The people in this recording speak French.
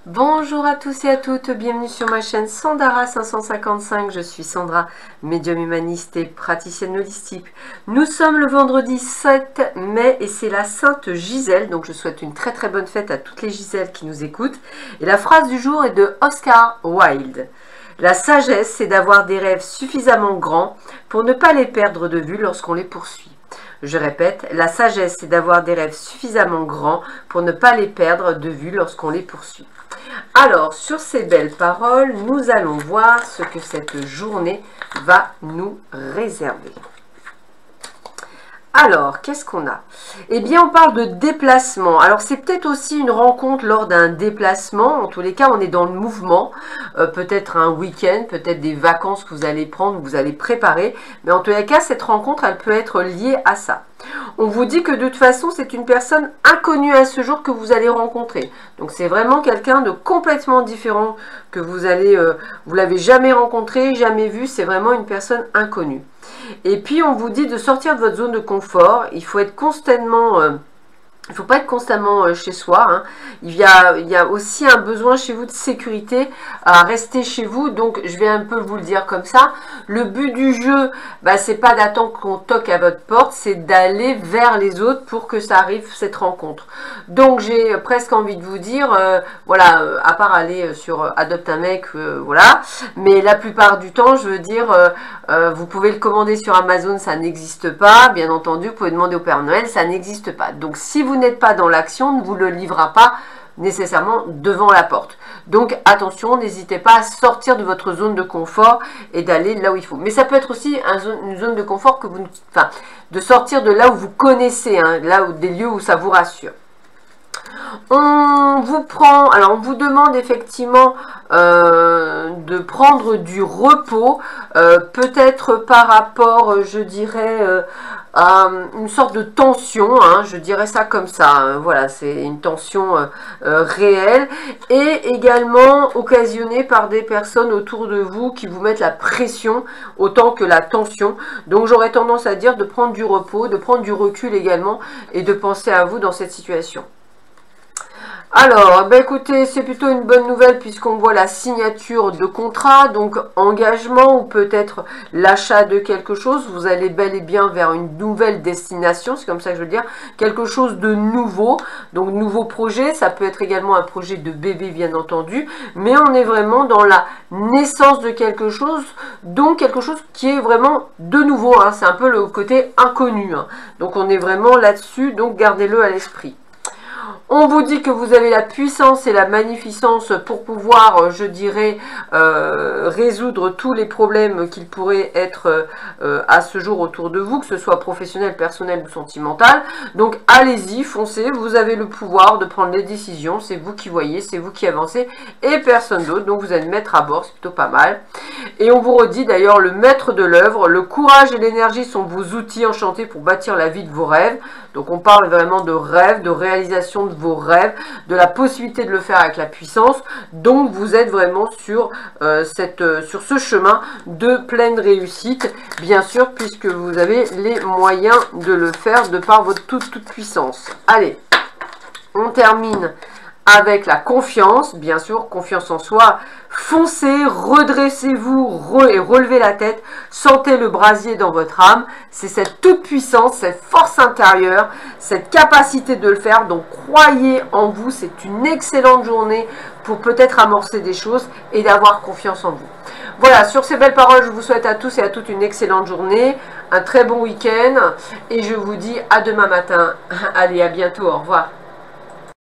Bonjour à tous et à toutes, bienvenue sur ma chaîne Sandara 555, je suis Sandra, médium humaniste et praticienne holistique. Nous sommes le vendredi 7 mai et c'est la Sainte Gisèle, donc je souhaite une très très bonne fête à toutes les Gisèles qui nous écoutent. Et la phrase du jour est de Oscar Wilde. La sagesse, c'est d'avoir des rêves suffisamment grands pour ne pas les perdre de vue lorsqu'on les poursuit. Je répète, la sagesse, c'est d'avoir des rêves suffisamment grands pour ne pas les perdre de vue lorsqu'on les poursuit. Alors, sur ces belles paroles, nous allons voir ce que cette journée va nous réserver. Alors, qu'est-ce qu'on a? Eh bien, on parle de déplacement. Alors, c'est peut-être aussi une rencontre lors d'un déplacement. En tous les cas, on est dans le mouvement. Peut-être un week-end, peut-être des vacances que vous allez prendre, que vous allez préparer. Mais en tous les cas, cette rencontre, elle peut être liée à ça. On vous dit que de toute façon, c'est une personne inconnue à ce jour que vous allez rencontrer. Donc, c'est vraiment quelqu'un de complètement différent que vous l'avez jamais rencontré, jamais vu. C'est vraiment une personne inconnue. Et puis, on vous dit de sortir de votre zone de confort. Il faut être constamment... il ne faut pas être constamment chez soi. Hein. Il y a aussi un besoin chez vous de sécurité à rester chez vous. Donc, je vais un peu vous le dire comme ça. Le but du jeu, c'est pas d'attendre qu'on toque à votre porte, c'est d'aller vers les autres pour que ça arrive, cette rencontre. Donc, j'ai presque envie de vous dire, voilà, à part aller sur Adopte un mec, voilà. Mais la plupart du temps, je veux dire, vous pouvez le commander sur Amazon, ça n'existe pas. Bien entendu, vous pouvez demander au Père Noël, ça n'existe pas. Donc, si vous n'êtes pas dans l'action, ne vous le livrera pas nécessairement devant la porte. Donc attention, n'hésitez pas à sortir de votre zone de confort et d'aller là où il faut. Mais ça peut être aussi une zone de confort que vous, de sortir de là où vous connaissez, hein, des lieux où ça vous rassure. On vous demande effectivement de prendre du repos, peut-être par rapport, je dirais, à une sorte de tension, hein, je dirais ça comme ça, hein, voilà, c'est une tension réelle, et également occasionnée par des personnes autour de vous qui vous mettent la pression autant que la tension. Donc j'aurais tendance à dire de prendre du repos, de prendre du recul également, et de penser à vous dans cette situation. Alors, écoutez, c'est plutôt une bonne nouvelle puisqu'on voit la signature de contrat, donc engagement ou peut-être l'achat de quelque chose. Vous allez bel et bien vers une nouvelle destination, c'est comme ça que je veux dire, quelque chose de nouveau. Donc, nouveau projet, ça peut être également un projet de bébé bien entendu, mais on est vraiment dans la naissance de quelque chose, donc quelque chose qui est vraiment de nouveau, hein. C'est un peu le côté inconnu, hein. Donc, on est vraiment là-dessus, donc gardez-le à l'esprit. On vous dit que vous avez la puissance et la magnificence pour pouvoir, je dirais, résoudre tous les problèmes qu'il pourrait être à ce jour autour de vous, que ce soit professionnel, personnel ou sentimental. Donc, allez-y, foncez, vous avez le pouvoir de prendre les décisions, c'est vous qui voyez, c'est vous qui avancez et personne d'autre. Donc, vous allez mettre à bord, c'est plutôt pas mal. Et on vous redit d'ailleurs, le maître de l'œuvre, le courage et l'énergie sont vos outils enchantés pour bâtir la vie de vos rêves. Donc, on parle vraiment de rêves, de réalisation de vos rêves, de la possibilité de le faire avec la puissance. Donc vous êtes vraiment sur ce chemin de pleine réussite, bien sûr, puisque vous avez les moyens de le faire de par votre toute puissance. Allez, on termine avec la confiance, bien sûr, confiance en soi. Foncez, redressez-vous et relevez la tête. Sentez le brasier dans votre âme. C'est cette toute puissance, cette force intérieure, cette capacité de le faire. Donc, croyez en vous. C'est une excellente journée pour peut-être amorcer des choses et d'avoir confiance en vous. Voilà, sur ces belles paroles, je vous souhaite à tous et à toutes une excellente journée, un très bon week-end. Et je vous dis à demain matin. Allez, à bientôt. Au revoir.